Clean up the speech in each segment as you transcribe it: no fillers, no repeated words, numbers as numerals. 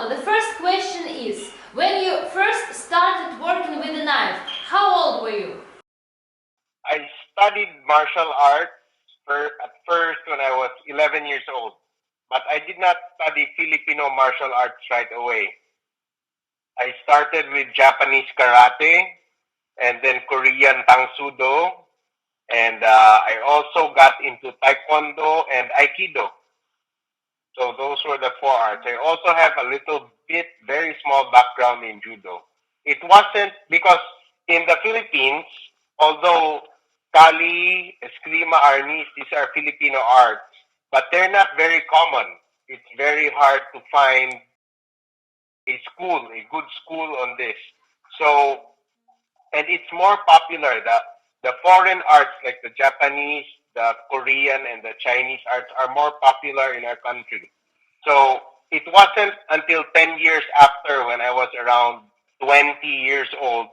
Manolo, the first question is, when you first started working with a knife, how old were you? I studied martial arts at first when I was 11 years old, but I did not study Filipino martial arts right away. I started with Japanese karate and then Korean tang sudo, and I also got into taekwondo and aikido. So those were the four arts. I also have a little bit, very small background in judo. It wasn't because in the Philippines, although Kali, Eskrima, Arnis, these are Filipino arts, but they're not very common. It's very hard to find a school, a good school on this. So, and it's more popular. The foreign arts like the Japanese, the Korean, and the Chinese arts are more popular in our country. So it wasn't until 10 years after, when I was around 20 years old,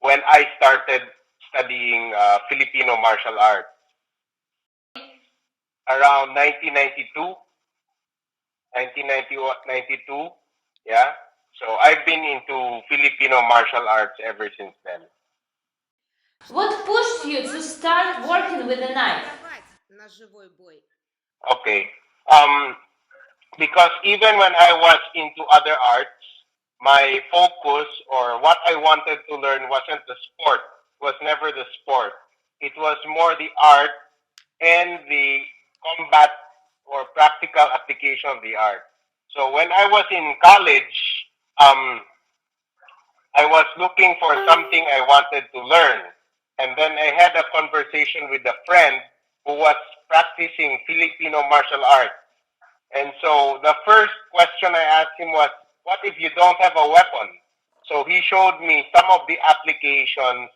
when I started studying Filipino martial arts. Around 1992, yeah. So I've been into Filipino martial arts ever since then. What pushed you to start working with a knife? Okay. Because even when I was into other arts, my focus or what I wanted to learn wasn't the sport, was never the sport. It was more the art and the combat or practical application of the art. So when I was in college, um, I was looking for something I wanted to learn. And then I had a conversation with a friend who was practicing Filipino martial arts. And so the first question I asked him was, what if you don't have a weapon? So he showed me some of the applications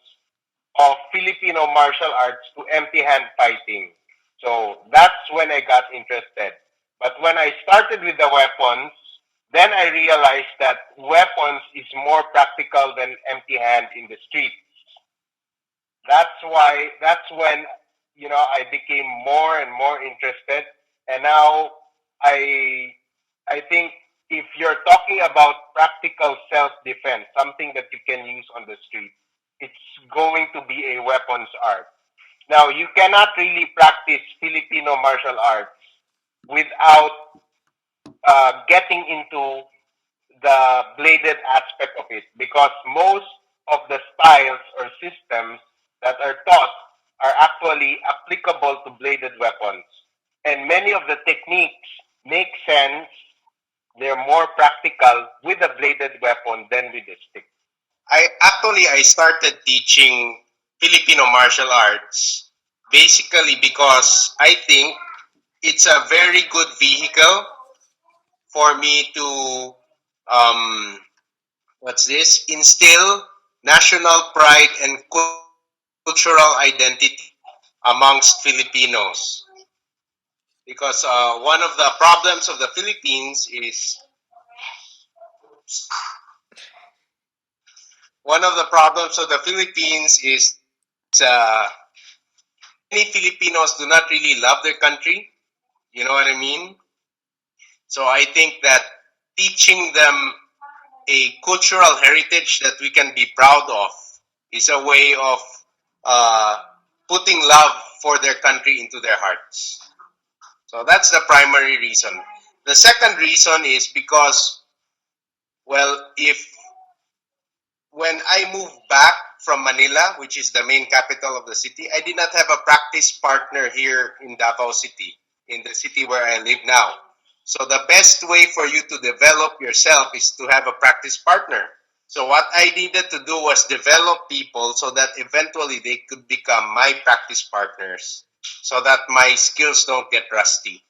of Filipino martial arts to empty hand fighting. So that's when I got interested. But when I started with the weapons, then I realized that weapons is more practical than empty hand in the street. That's when, I became more and more interested. And now I, I think if you're talking about practical self-defense, something that you can use on the street, it's going to be a weapons art. Now, you cannot really practice Filipino martial arts without getting into the bladed aspect of it, because most of the styles or systems that are taught are actually applicable to bladed weapons. And many of the techniques make sense. They're more practical with a bladed weapon than with a stick. I started teaching Filipino martial arts basically because I think it's a very good vehicle for me to instill national pride and cultural identity amongst Filipinos. Because one of the problems of the Philippines is uh, many Filipinos do not really love their country. You know what I mean? So I think that teaching them a cultural heritage that we can be proud of is a way of putting love for their country into their hearts. So that's the primary reason. The second reason is because, if when I moved back from Manila, which is the main capital of the city, I did not have a practice partner here in Davao City, in the city where I live now. So the best way for you to develop yourself is to have a practice partner. So what I needed to do was develop people so that eventually they could become my practice partners, so that my skills don't get rusty.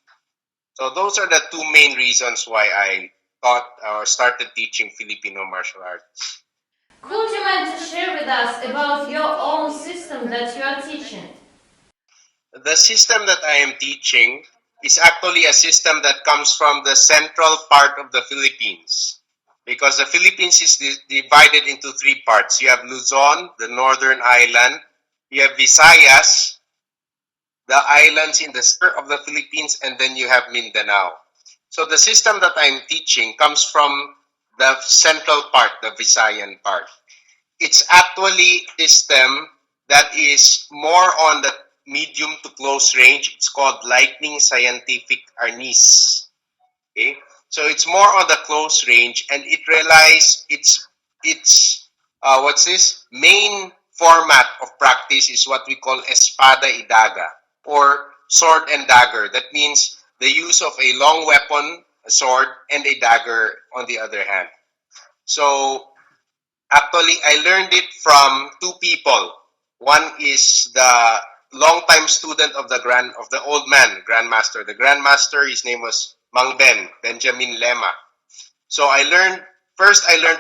So those are the two main reasons why I taught or started teaching Filipino martial arts. Could you mind to share with us about your own system that you are teaching? The system that I am teaching is actually a system that comes from the central part of the Philippines, because the Philippines is divided into three parts. You have Luzon, the northern island. You have Visayas, the islands in the center of the Philippines, and then you have Mindanao. So the system that I'm teaching comes from the central part, the Visayan part. It's actually a system that is more on the medium to close range. It's called Lightning Scientific Arnis. Okay, so it's more on the close range, and it relies its what's this main format of practice is what we call espada y daga, or sword and dagger. That means the use of a long weapon, a sword, and a dagger on the other hand. So actually, I learned it from two people. One is the longtime student of the old man, Grandmaster. The Grandmaster, his name was Benjamin Lema. So I learned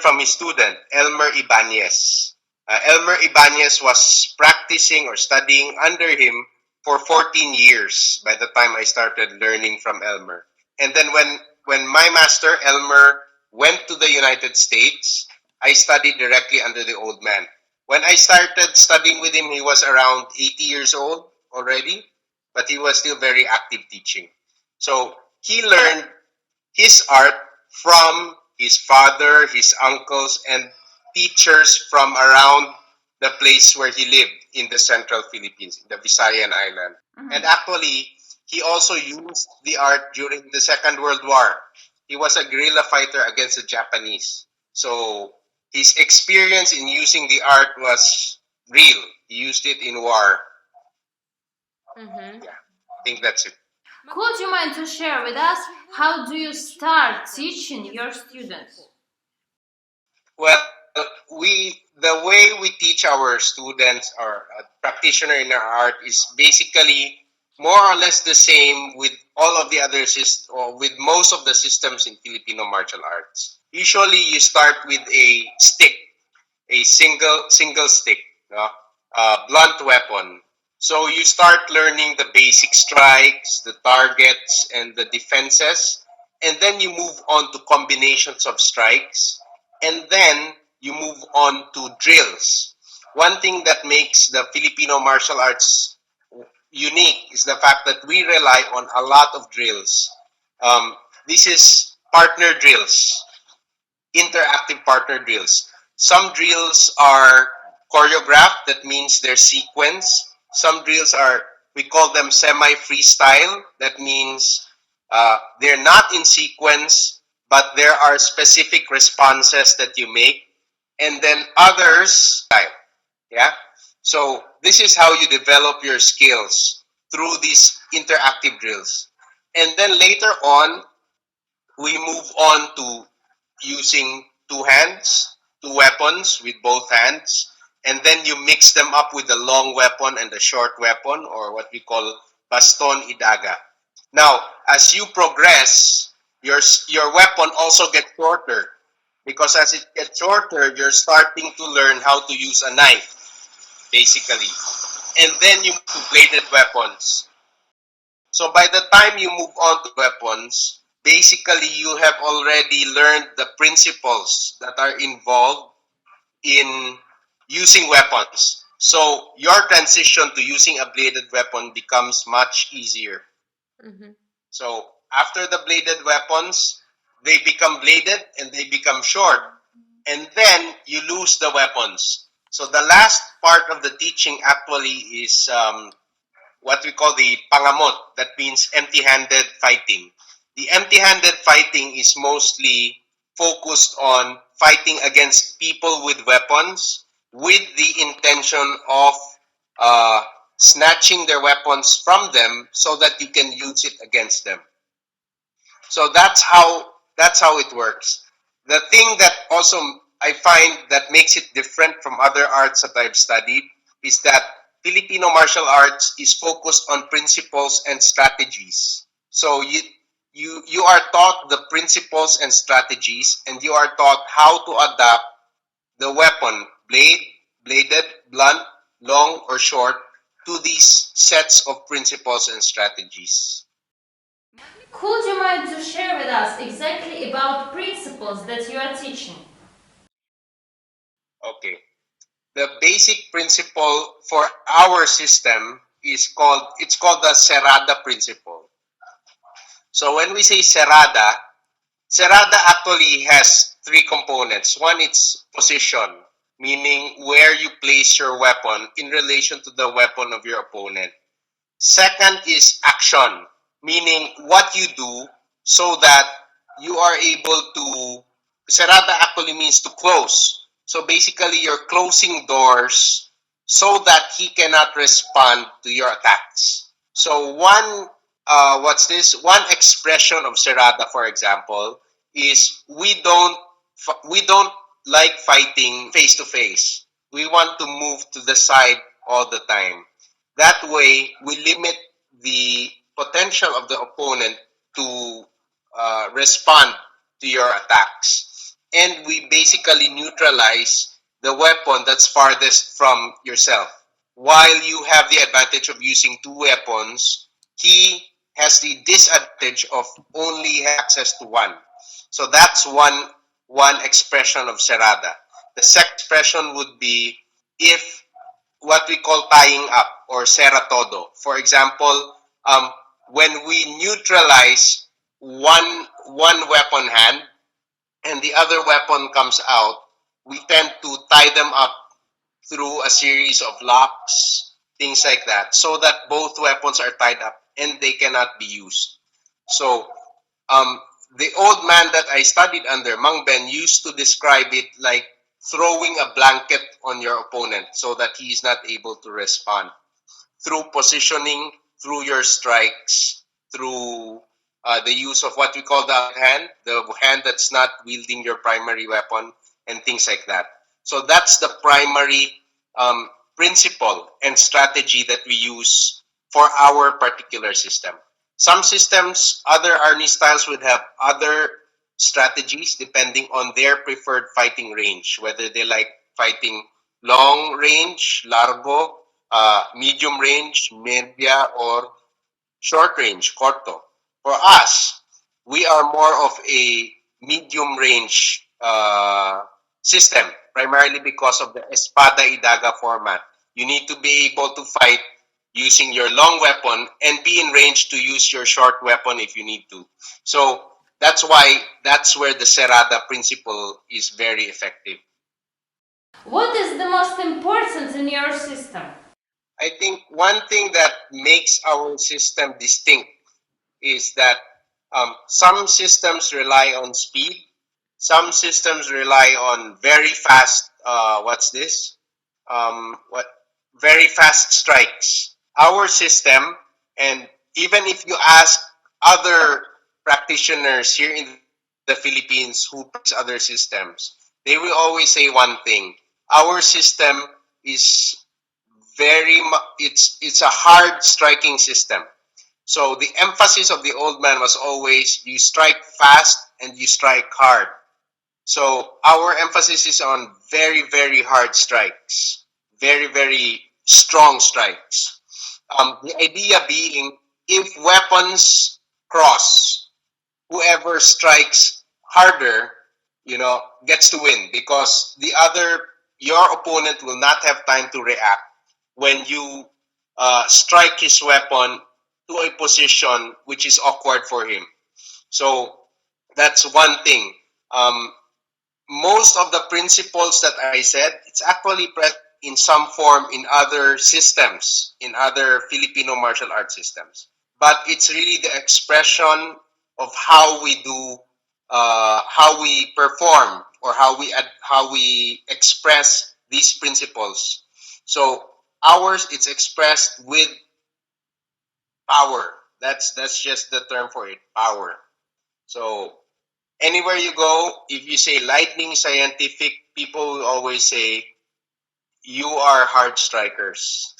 from his student, Elmer Ibanez. Elmer Ibanez was practicing or studying under him for 14 years by the time I started learning from Elmer. And then when my master, Elmer, went to the United States, I studied directly under the old man. When I started studying with him, he was around 80 years old already, but he was still very active teaching. So he learned his art from his father, his uncles, and teachers from around the place where he lived in the central Philippines, in the Visayan island. And actually, he also used the art during the Second World War. He was a guerrilla fighter against the Japanese. So his experience in using the art was real. He used it in war. Yeah, I think that's it. Could you mind to share with us how do you start teaching your students? Well, the way we teach our students or a practitioner in our art is basically more or less the same with all of the other or with most of the systems in Filipino martial arts. Usually, you start with a stick, a single stick, blunt weapon. So you start learning the basic strikes, the targets, and the defenses, and then you move on to combinations of strikes, and then you move on to drills. One thing that makes the Filipino martial arts unique is the fact that we rely on a lot of drills. This is partner drills, interactive partner drills. Some drills are choreographed, that means they're sequenced. Some drills are, we call them semi-freestyle, that means they're not in sequence, but there are specific responses that you make. And then others, yeah? So this is how you develop your skills through these interactive drills. And then later on, we move on to using two weapons with both hands, and then you mix them up with the long weapon and the short weapon, or what we call baston y daga. Now, as you progress, your weapon also gets shorter, because as it gets shorter, you're starting to learn how to use a knife, basically. And then you move to bladed weapons. So by the time you move on to weapons, basically you have already learned the principles that are involved in using weapons. So your transition to using a bladed weapon becomes much easier. So after the bladed weapons, they become bladed and they become short. And then you lose the weapons. So the last part of the teaching actually is what we call the pangamot. That means empty-handed fighting. The empty-handed fighting is mostly focused on fighting against people with weapons with the intention of snatching their weapons from them so that you can use it against them. So that's how it works. The thing that also I find that makes it different from other arts that I've studied is that Filipino martial arts is focused on principles and strategies. So you are taught the principles and strategies, and you are taught how to adapt the weapon, bladed, blunt, long, or short, to these sets of principles and strategies. Could you mind to share with us exactly about principles that you are teaching? Okay. The basic principle for our system is called the Serrada principle. So when we say Serrada actually has three components. One, it's position, meaning where you place your weapon in relation to the weapon of your opponent. Second is action, meaning what you do so that you are able to, serrada actually means to close. So basically, you're closing doors so that he cannot respond to your attacks. So one expression of serrada, for example, is we don't like fighting face to face. We want to move to the side all the time. That way, we limit the potential of the opponent to respond to your attacks. And we basically neutralize the weapon that's farthest from yourself. While you have the advantage of using two weapons, he has the disadvantage of only access to one. So that's one expression of serrada. The second expression would be if what we call tying up or serra todo. For example, when we neutralize one weapon hand and the other weapon comes out, we tend to tie them up through a series of locks, things like that, so that both weapons are tied up and they cannot be used. So the old man that I studied under, Mang Ben, used to describe it like throwing a blanket on your opponent so that he is not able to respond through positioning, through your strikes, through the use of what we call the hand that's not wielding your primary weapon, and things like that. So that's the primary principle and strategy that we use for our particular system. Some systems, other Arnis styles would have other strategies depending on their preferred fighting range, whether they like fighting long range, largo, medium range, media, or short range, corto. For us, we are more of a medium range system, primarily because of the espada y daga format. You need to be able to fight using your long weapon and be in range to use your short weapon if you need to. So that's where the serrada principle is very effective. What is the most important in your system? I think one thing that makes our system distinct is that some systems rely on speed, some systems rely on very fast. What very fast strikes. Our system, and even if you ask other practitioners here in the Philippines who practice other systems, they will always say one thing: our system is it's a hard striking system. So the emphasis of the old man was always you strike fast and you strike hard. So our emphasis is on very, very hard strikes, very, very strong strikes. The idea being if weapons cross, whoever strikes harder, gets to win because your opponent will not have time to react when you strike his weapon to a position which is awkward for him. So that's one thing. Most of the principles that I said, it's actually present in some form in other systems, in other Filipino martial arts systems. But it's really the expression of how we do, how we perform, or how we express these principles. So ours, it's expressed with power. That's just the term for it, power. So anywhere you go, if you say lightning scientific, people will always say you are hard strikers.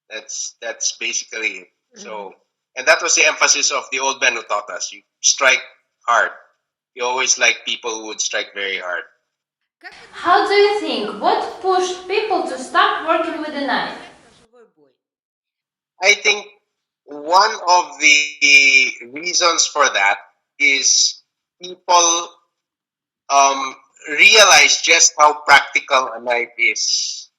That's basically it. So, and that was the emphasis of the old man who taught us. You strike hard. You always like people who would strike very hard. How do you think? What pushed people to start working with a knife? I think one of the reasons for that is people realize just how practical a knife is.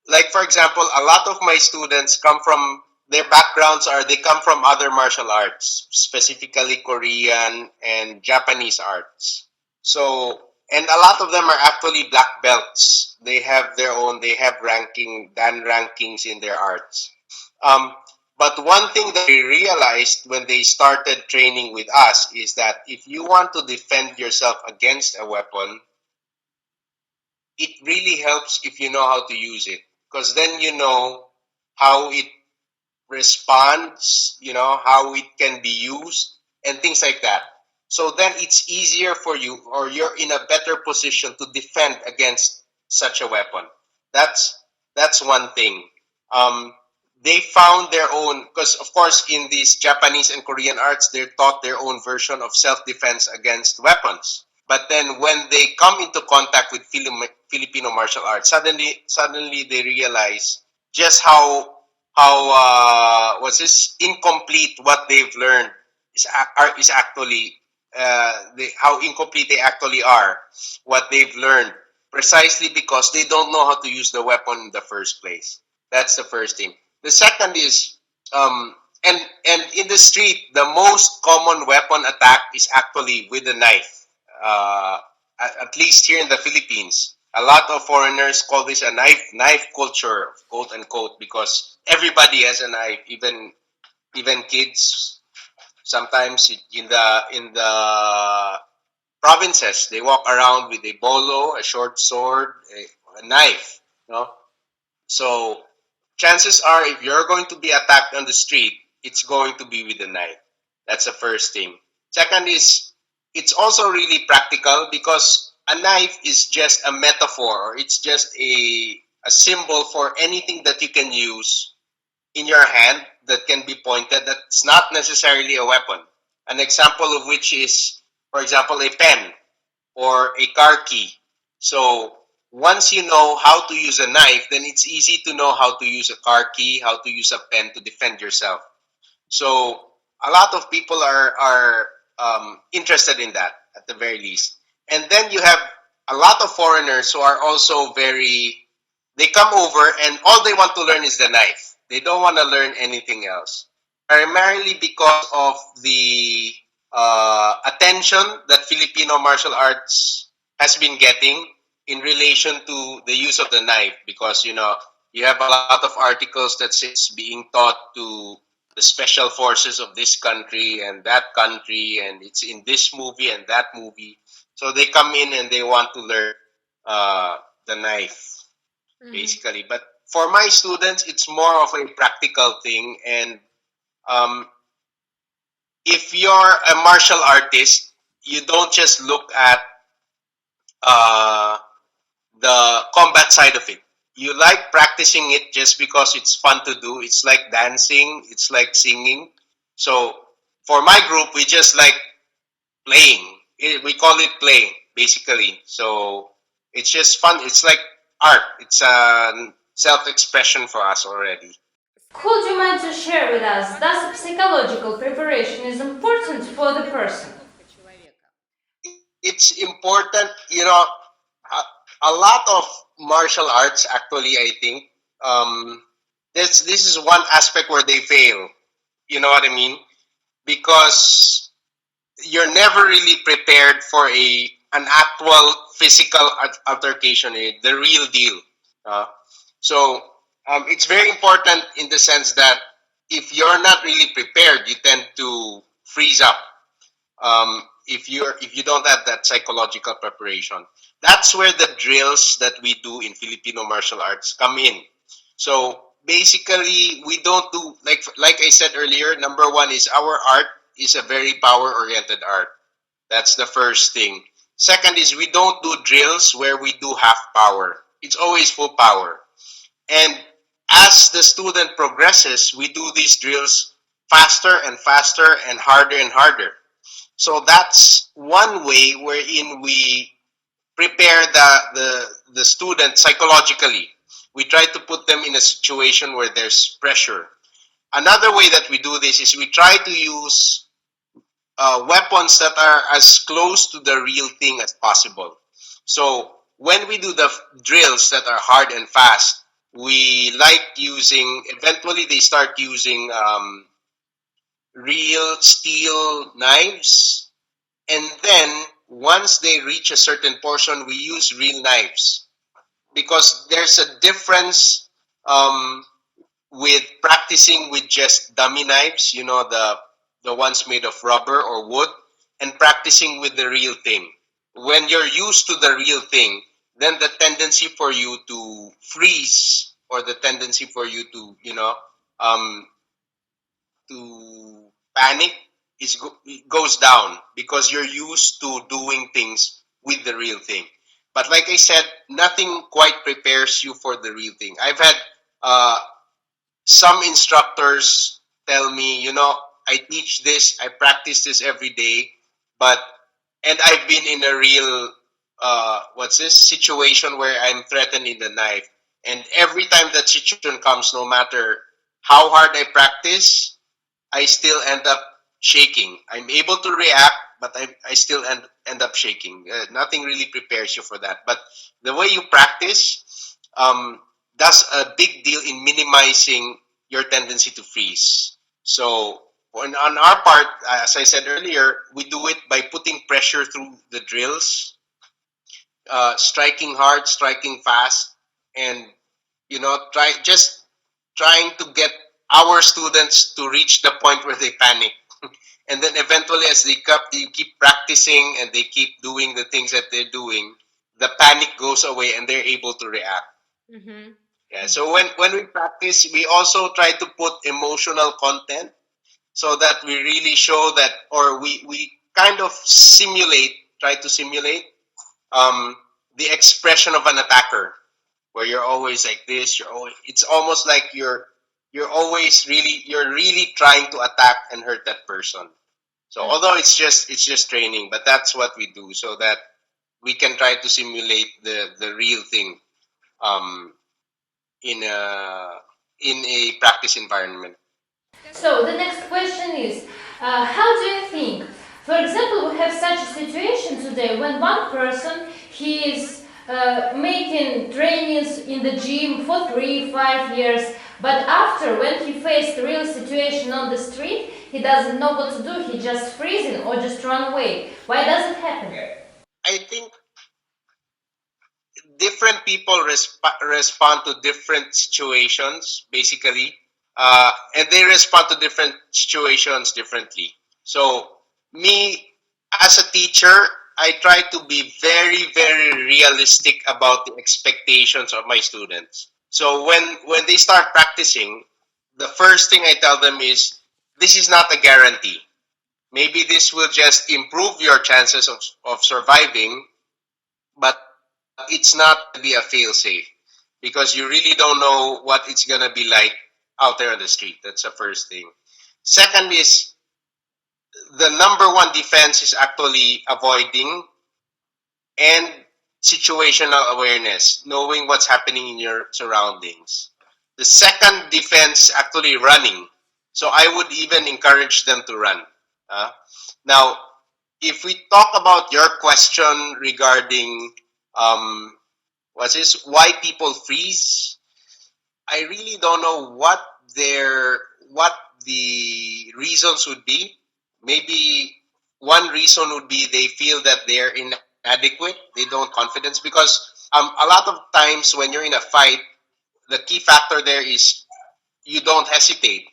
Like for example, a lot of my students their backgrounds they come from other martial arts, specifically Korean and Japanese arts. So, and a lot of them are actually black belts. They have their own, they have dan rankings in their arts. Um, but one thing that we realized when they started training with us is that if you want to defend yourself against a weapon, it really helps if you know how to use it. Because then you know how it responds, how it can be used, and things like that. So then it's easier for you, or you're in a better position to defend against such a weapon. That's one thing. Um, they found their own, because of course in these Japanese and Korean arts, they're taught their own version of self-defense against weapons. But then when they come into contact with Filipino martial arts, suddenly they realize just how what's this incomplete what they've learned is actually how incomplete they actually are, what they've learned, precisely because they don't know how to use the weapon in the first place. That's the first thing. The second is and in the street the most common weapon attack is actually with a knife. At least here in the Philippines, a lot of foreigners call this a knife culture, quote unquote, because everybody has a knife, even kids. Sometimes in the provinces, they walk around with a bolo, a short sword, a knife. So chances are, if you're going to be attacked on the street, it's going to be with a knife. That's the first thing. Second is, it's also really practical because a knife is just a metaphor, or it's just a symbol for anything that you can use in your hand that can be pointed, that's not necessarily a weapon. An example of which is, for example, a pen or a car key. So once you know how to use a knife, then it's easy to know how to use a car key, how to use a pen to defend yourself. So a lot of people are interested in that at the very least. And then you have a lot of foreigners who are also they come over and all they want to learn is the knife. They don't want to learn anything else. Primarily because of the attention that Filipino martial arts has been getting in relation to the use of the knife. Because, you have a lot of articles that says being taught to the special forces of this country and that country, and it's in this movie and that movie. So they come in and they want to learn the knife, basically. But for my students, it's more of a practical thing. And um, if you're a martial artist, you don't just look at uh, the combat side of it. You like practicing it just because it's fun to do. It's like dancing, it's like singing. So for my group, we just like playing. We call it playing, basically. So it's just fun. It's like art. It's a self-expression for us already. Could you mind to share with us, does psychological preparation is important for the person? It's important, a lot of martial arts actually, I think, this is one aspect where they fail. You know what I mean? Because you're never really prepared for an actual physical altercation, the real deal. Uh, so it's very important in the sense that if you're not really prepared, you tend to freeze up. If you don't have that psychological preparation, that's where the drills that we do in Filipino martial arts come in. So basically, we don't do like I said earlier. Number one is our art is a very power oriented art. That's the first thing. Second is we don't do drills where we do half power. It's always full power. And as the student progresses, we do these drills faster and faster and harder. So that's one way wherein we prepare the student psychologically. We try to put them in a situation where there's pressure. Another way that we do this is we try to use weapons that are as close to the real thing as possible. So when we do the drills that are hard and fast, we like using, eventually they start using real steel knives. And then once they reach a certain portion, we use real knives, because there's a difference with practicing with just dummy knives, the ones made of rubber or wood, and practicing with the real thing. When you're used to the real thing, then the tendency for you to freeze, or the tendency for you to, um, to panic it goes down, because you're used to doing things with the real thing. But like I said, nothing quite prepares you for the real thing. I've had uh, some instructors tell me, I teach this, I practice this every day, but and I've been in a real what's this situation where I'm threatened in the knife, and every time that situation comes, no matter how hard I practice, I still end up shaking. I'm able to react, but I still end up shaking. Nothing really prepares you for that. But the way you practice does a big deal in minimizing your tendency to freeze. So, on our part, as I said earlier, we do it by putting pressure through the drills, striking hard, striking fast, and trying to get our students to reach the point where they panic. And then eventually, as you keep practicing and they keep doing the things that they're doing, the panic goes away and they're able to react. Mm-hmm. Yeah. So when we practice, we also try to put emotional content, so that we really show that, or we kind of try to simulate um, the expression of an attacker, where you're always like this. It's almost like you're really trying to attack and hurt that person. So although it's just training, but that's what we do, so that we can try to simulate the real thing um, in a practice environment. So the next question is, how do you think? For example, we have such a situation today when one person he is making trainings in the gym for 3, 5 years, but after when he faced a real situation on the street, he doesn't know what to do. He just freezing or just run away. Why does it happen? I think different people respond to different situations, basically, and they respond to different situations differently. So, me as a teacher, I try to be very, very realistic about the expectations of my students. So when they start practicing, the first thing I tell them is, this is not a guarantee. Maybe this will just improve your chances of surviving, but it's not to be a fail safe, because you really don't know what it's gonna be like out there on the street. That's the first thing. Second is, the number one defense is actually avoiding and situational awareness, knowing what's happening in your surroundings. The second defense actually running. So I would even encourage them to run. Uh, Now, if we talk about your question regarding um, what's this, why people freeze, I really don't know what the reasons would be. Maybe one reason would be they feel that they're inadequate, they don't confidence, because a lot of times when you're in a fight, the key factor there is you don't hesitate.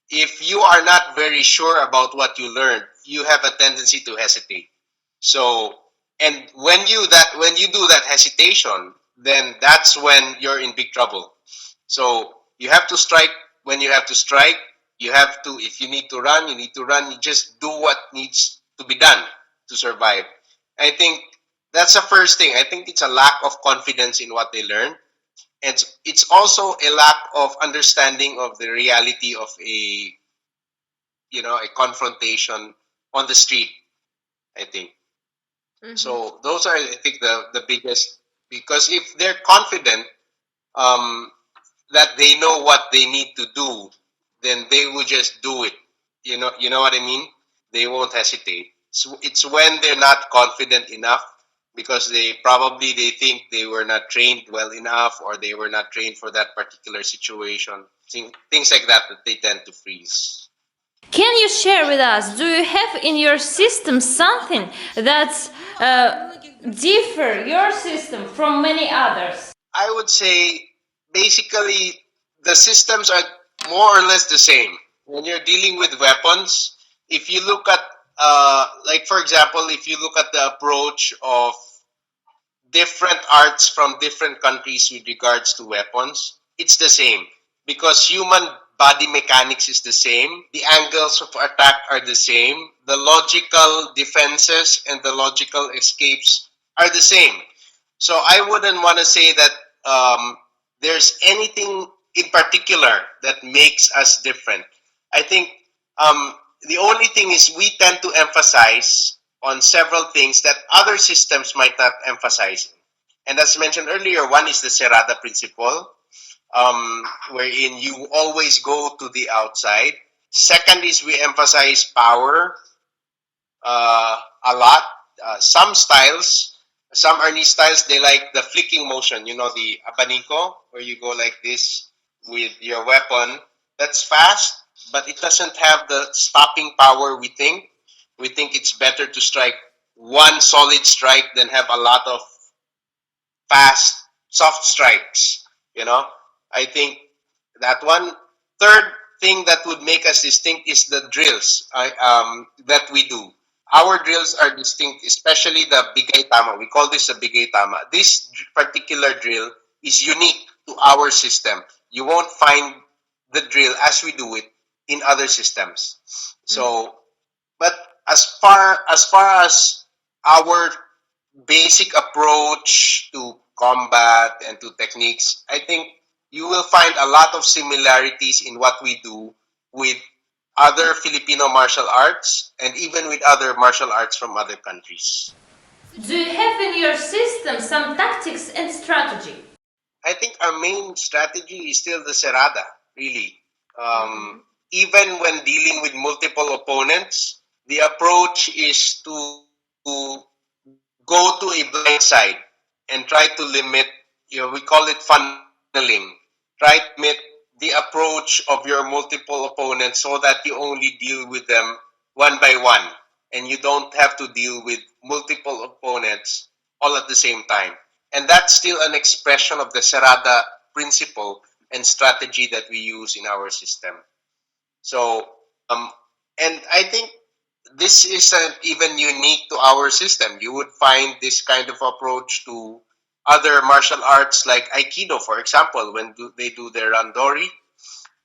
If you are not very sure about what you learned, you have a tendency to hesitate. So, and when you do that hesitation, then that's when you're in big trouble. So you have to strike when you have to strike. You have to, if you need to run, you need to run. You just do what needs to be done to survive. I think that's the first thing. I think it's a lack of confidence in what they learn. And it's also a lack of understanding of the reality of a confrontation on the street, I think. Mm-hmm. So those are, I think, the biggest, because if they're confident um, that they know what they need to do, then they will just do it. You know what I mean? They won't hesitate. So it's when they're not confident enough, because they think they were not trained well enough, or they were not trained for that particular situation. Things like that they tend to freeze. Can you share with us, do you have in your system something that's differ your system from many others? I would say basically the systems are more or less the same. When you're dealing with weapons, if you look at, like for example, if you look at the approach of different arts from different countries with regards to weapons, it's the same because human body mechanics is the same, the angles of attack are the same, the logical defenses and the logical escapes are the same. So I wouldn't want to say that there's anything in particular that makes us different. I think the only thing is we tend to emphasize on several things that other systems might not emphasize. And as mentioned earlier, one is the Serrada principle, wherein you always go to the outside. Second is we emphasize power a lot. Some styles, some Arnis styles, they like the flicking motion, you know, the abanico, where you go like this with your weapon. That's fast, but it doesn't have the stopping power we think. We think it's better to strike one solid strike than have a lot of fast, soft strikes. You know, I think that one. Third thing that would make us distinct is the drills that we do. Our drills are distinct, especially the bigay tama. We call this a bigay tama. This particular drill is unique to our system. You won't find the drill as we do it in other systems. So, but as far as our basic approach to combat and to techniques, I think you will find a lot of similarities in what we do with other Filipino martial arts and even with other martial arts from other countries. Do you have in your system some tactics and strategy? I think our main strategy is still the Serrada, really. Even when dealing with multiple opponents, the approach is to go to a blind side and try to limit, we call it funneling. Try to limit the approach of your multiple opponents so that you only deal with them one by one and you don't have to deal with multiple opponents all at the same time. And that's still an expression of the Serrada principle and strategy that we use in our system. So, and I think this isn't even unique to our system. You would find this kind of approach to other martial arts like Aikido, for example, when they do their randori,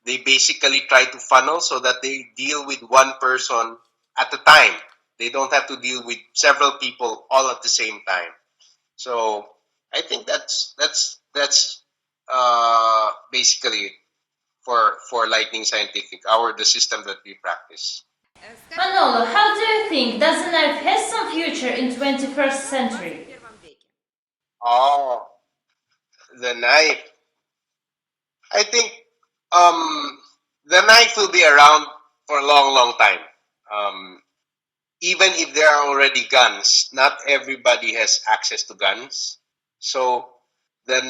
they basically try to funnel so that they deal with one person at a time. They don't have to deal with several people all at the same time. So I think that's basically it for Lightning Scientific, the system that we practice. Manolo, how do you think does a knife has some future in 21st century? Oh, the knife. I think the knife will be around for a long, long time. Even if there are already guns, not everybody has access to guns. So the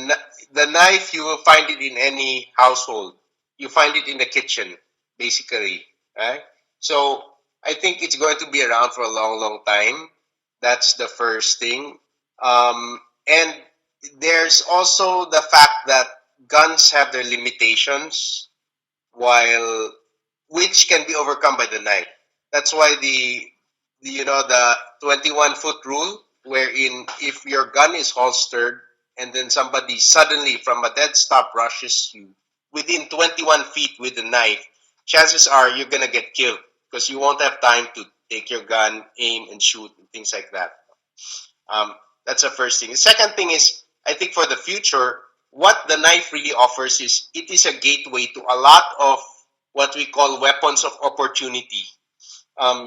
knife, you will find it in any household. You find it in the kitchen, basically, right? So I think it's going to be around for a long, long time. That's the first thing. And there's also the fact that guns have their limitations, which can be overcome by the knife. That's why the 21-foot rule, wherein if your gun is holstered and then somebody suddenly from a dead stop rushes you within 21 feet with a knife, chances are you're gonna get killed because you won't have time to take your gun, aim, and shoot and things like that. That's the first thing. The second thing is, I think for the future, what the knife really offers is it is a gateway to a lot of what we call weapons of opportunity.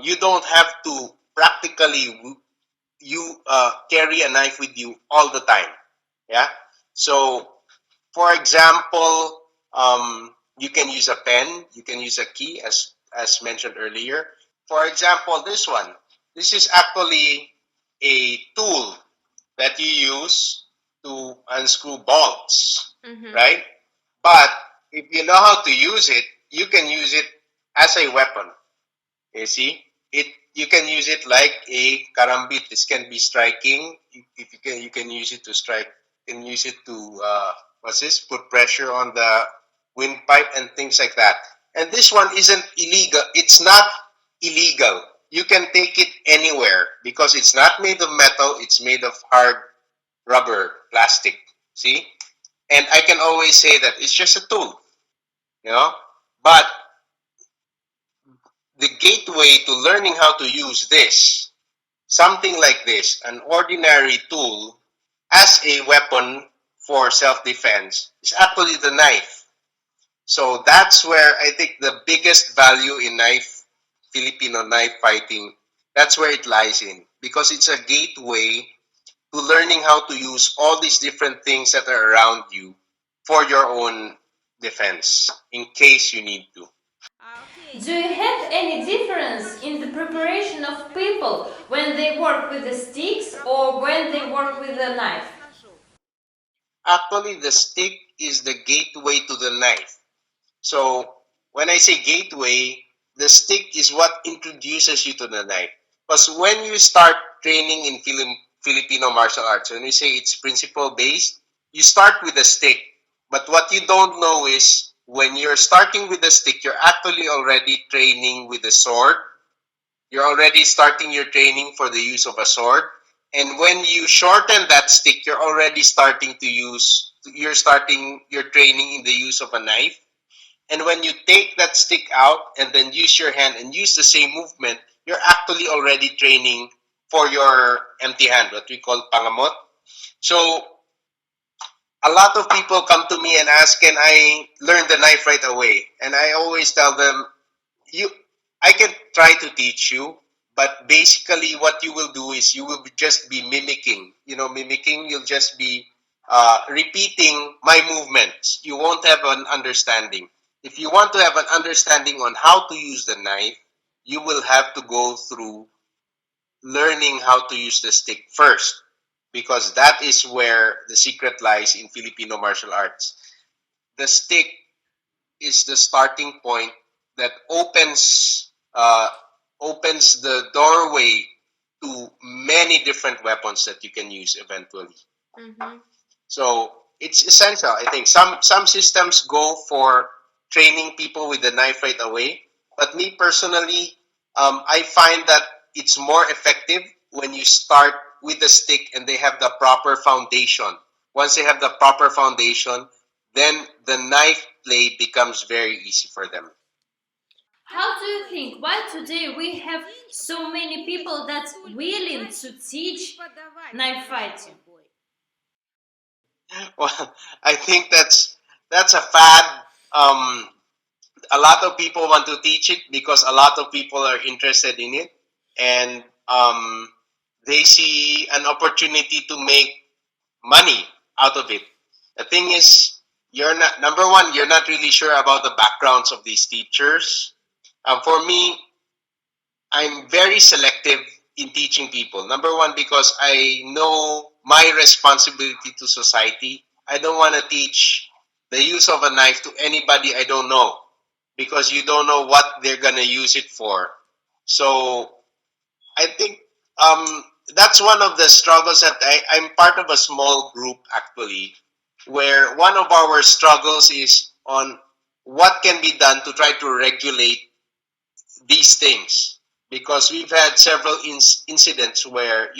You don't have to practically carry a knife with you all the time. Yeah. So, for example, you can use a pen, you can use a key, as mentioned earlier. For example, this one. This is actually a tool that you use to unscrew bolts, right? But if you know how to use it, you can use it as a weapon. You see, you can use it like a karambit. This can be striking. If you can use it to strike. You can use it to what's this? Put pressure on the windpipe and things like that. And this one isn't illegal. It's not illegal. You can take it anywhere because it's not made of metal. It's made of hard rubber, plastic. See, and I can always say that it's just a tool, you know. But the gateway to learning how to use this, something like this, an ordinary tool as a weapon for self-defense, is actually the knife. So that's where I think the biggest value in Filipino knife fighting, that's where it lies in. Because it's a gateway to learning how to use all these different things that are around you for your own defense, in case you need to. Do you have any difference in the preparation of people when they work with the sticks or when they work with the knife? Actually, the stick is the gateway to the knife. So when I say gateway, the stick is what introduces you to the knife. Because when you start training in Filipino martial arts, when we say it's principle based, you start with a stick. But what you don't know is when you're starting with the stick, you're actually already training with the sword. You're already starting your training for the use of a sword. And when you shorten that stick, you're starting your training in the use of a knife. And when you take that stick out and then use your hand and use the same movement, you're actually already training for your empty hand, what we call pangamot. So a lot of people come to me and ask, can I learn the knife right away? And I always tell them, I can try to teach you, but basically what you will do is you will just be mimicking. Mimicking, you'll just be repeating my movements. You won't have an understanding. If you want to have an understanding on how to use the knife, you will have to go through learning how to use the stick first, because that is where the secret lies in Filipino martial arts. The stick is the starting point that opens the doorway to many different weapons that you can use eventually. Mm-hmm. So it's essential. I think some systems go for training people with the knife right away, but me personally, I find that it's more effective when you start with the stick and they have the proper foundation. Once they have the proper foundation, then the knife play becomes very easy for them. How do you think? Why today we have so many people that's willing to teach knife fighting? Well, I think that's a fad. Um, a lot of people want to teach it because a lot of people are interested in it, and they see an opportunity to make money out of it. The thing is, you're not number one. You're not really sure about the backgrounds of these teachers. For me, I'm very selective in teaching people. Number one, because I know my responsibility to society. I don't want to teach the use of a knife to anybody I don't know, because you don't know what they're going to use it for. So I think that's one of the struggles that I'm part of a small group actually, where one of our struggles is on what can be done to try to regulate these things, because we've had several incidents where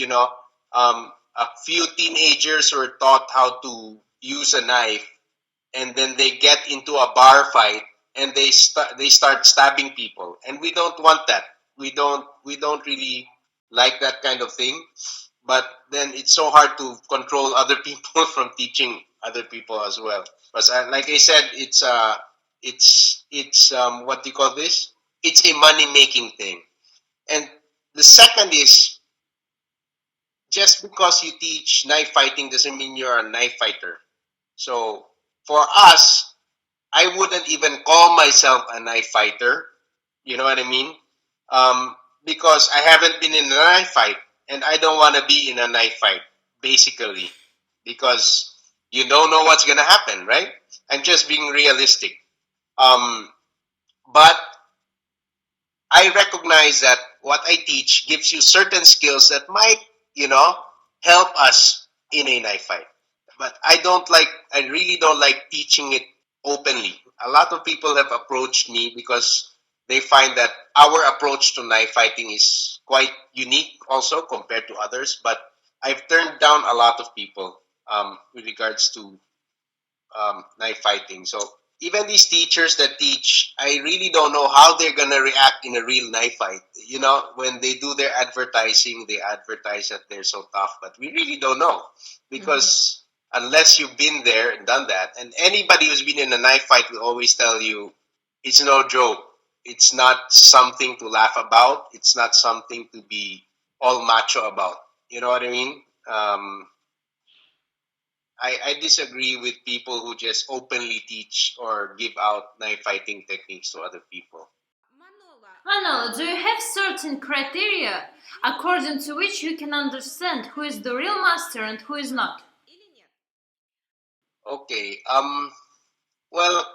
a few teenagers were taught how to use a knife, and then they get into a bar fight and they start stabbing people, and we don't want that. We don't really like that kind of thing, but then it's so hard to control other people from teaching other people as well. But like I said, it's what do you call this? It's a money making thing. And the second is, just because you teach knife fighting doesn't mean you're a knife fighter. So for us, I wouldn't even call myself a knife fighter. You know what I mean? Because I haven't been in a knife fight, and I don't want to be in a knife fight, basically, because you don't know what's gonna happen, right? I'm just being realistic. But I recognize that what I teach gives you certain skills that might, help us in a knife fight. But I really don't like teaching it openly. A lot of people have approached me because they find that our approach to knife fighting is quite unique also compared to others. But I've turned down a lot of people with regards to knife fighting. So even these teachers that teach, I really don't know how they're gonna react in a real knife fight. When they do their advertising, they advertise that they're so tough, but we really don't know because unless you've been there and done that, and anybody who's been in a knife fight will always tell you it's no joke. It's not something to laugh about. It's not something to be all macho about. You know what I mean? I disagree with people who just openly teach or give out knife fighting techniques to other people. Manolo, do you have certain criteria according to which you can understand who is the real master and who is not? Okay. Well,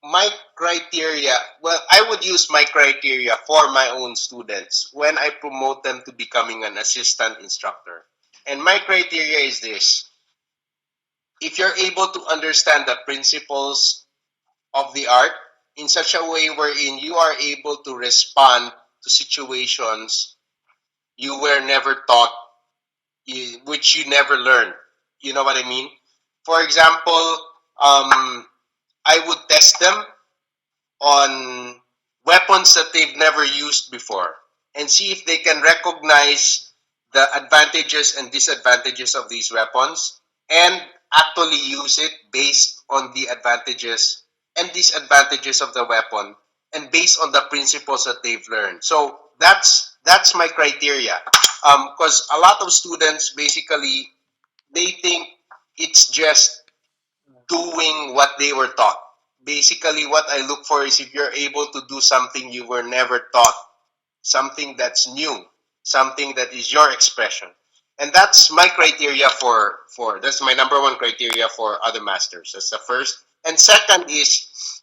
my criteria, well, I would use my criteria for my own students when I promote them to becoming an assistant instructor. And my criteria is this: if you're able to understand the principles of the art in such a way wherein you are able to respond to situations you were never taught, which you never learned. You know what I mean? For example, I would test them on weapons that they've never used before and see if they can recognize the advantages and disadvantages of these weapons and actually use it based on the advantages and disadvantages of the weapon and based on the principles that they've learned. So that's my criteria. Because a lot of students basically they think it's just doing what they were taught. Basically, what I look for is if you're able to do something you were never taught, something that's new, something that is your expression. And that's my criteria for that's my number one criteria for other masters. That's the first. And second is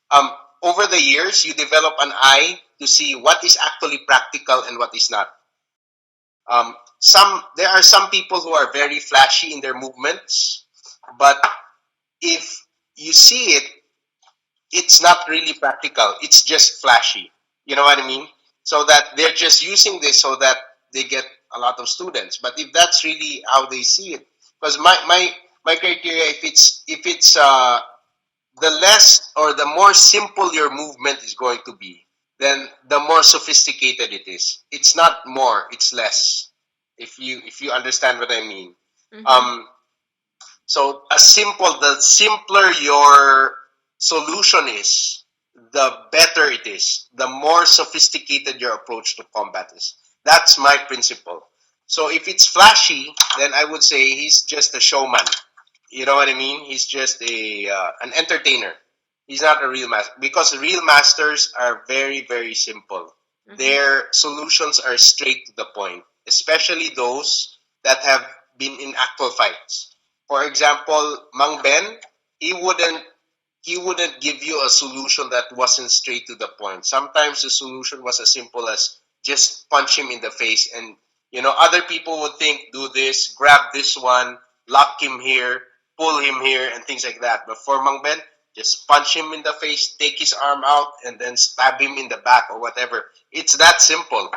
over the years you develop an eye to see what is actually practical and what is not. There are some people who are very flashy in their movements, but if you see it, it's not really practical. It's just flashy. You know what I mean? So that they're just using this so that they get a lot of students. But if that's really how they see it, because my criteria, if it's the less or the more simple your movement is going to be, then the more sophisticated it is. It's not more, it's less. If you understand what I mean. So the simpler your solution is, the better it is, the more sophisticated your approach to combat is. That's my principle. So if it's flashy, then I would say he's just a showman. You know what I mean? He's just an entertainer. He's not a real master because real masters are very, very simple. Their solutions are straight to the point, especially those that have been in actual fights. For example, Mang Ben, he wouldn't he wouldn't give you a solution that wasn't straight to the point. Sometimes the solution was as simple as just punch him in the face, and other people would think do this, grab this one, lock him here, pull him here, and things like that. But for Mang Ben, just punch him in the face, take his arm out, and then stab him in the back or whatever. It's that simple.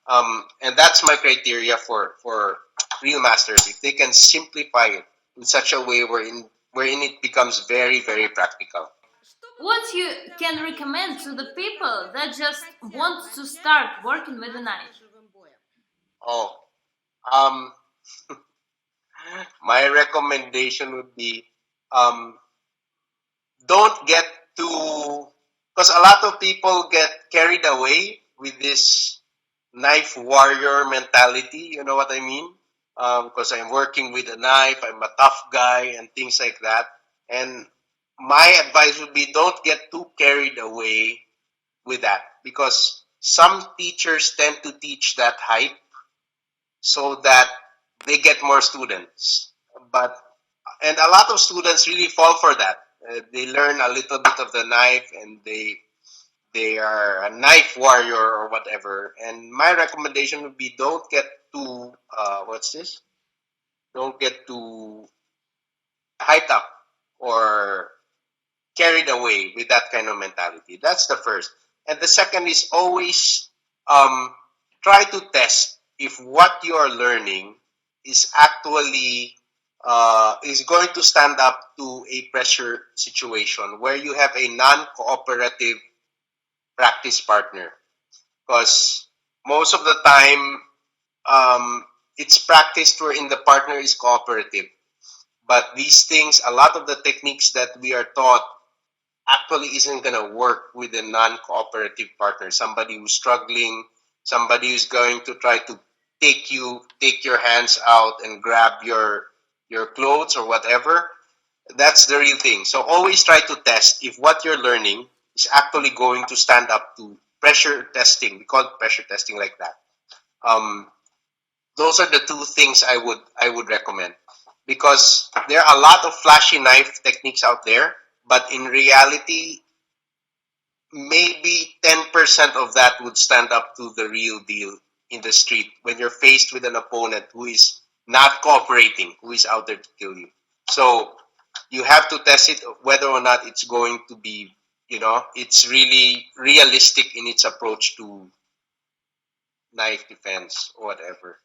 And that's my criteria for real masters. If they can simplify it in such a way wherein it becomes very, very practical. What you can recommend to the people that just want to start working with a knife? Oh, um, my recommendation would be um, don't get too, because a lot of people get carried away with this knife warrior mentality. You know what I mean? Because I'm working with a knife, I'm a tough guy, and things like that. And my advice would be don't get too carried away with that because some teachers tend to teach that hype so that they get more students. And a lot of students really fall for that. They learn a little bit of the knife and they are a knife warrior or whatever. And my recommendation would be don't get too what's this? Don't get too hyped up or carried away with that kind of mentality. That's the first. And the second is always try to test if what you are learning is actually is going to stand up to a pressure situation where you have a non-cooperative practice partner. Because most of the time, it's practiced wherein the partner is cooperative. But these things, a lot of the techniques that we are taught actually isn't going to work with a non-cooperative partner, somebody who's struggling, somebody who's going to try to take your hands out and grab your clothes or whatever. That's the real thing. So always try to test if what you're learning is actually going to stand up to pressure testing. We call it pressure testing like that. Those are the two things I would recommend, because there are a lot of flashy knife techniques out there, but in reality, maybe 10% of that would stand up to the real deal in the street when you're faced with an opponent who is not cooperating, who is out there to kill you. So you have to test it whether or not it's going to be, it's really realistic in its approach to knife defense or whatever.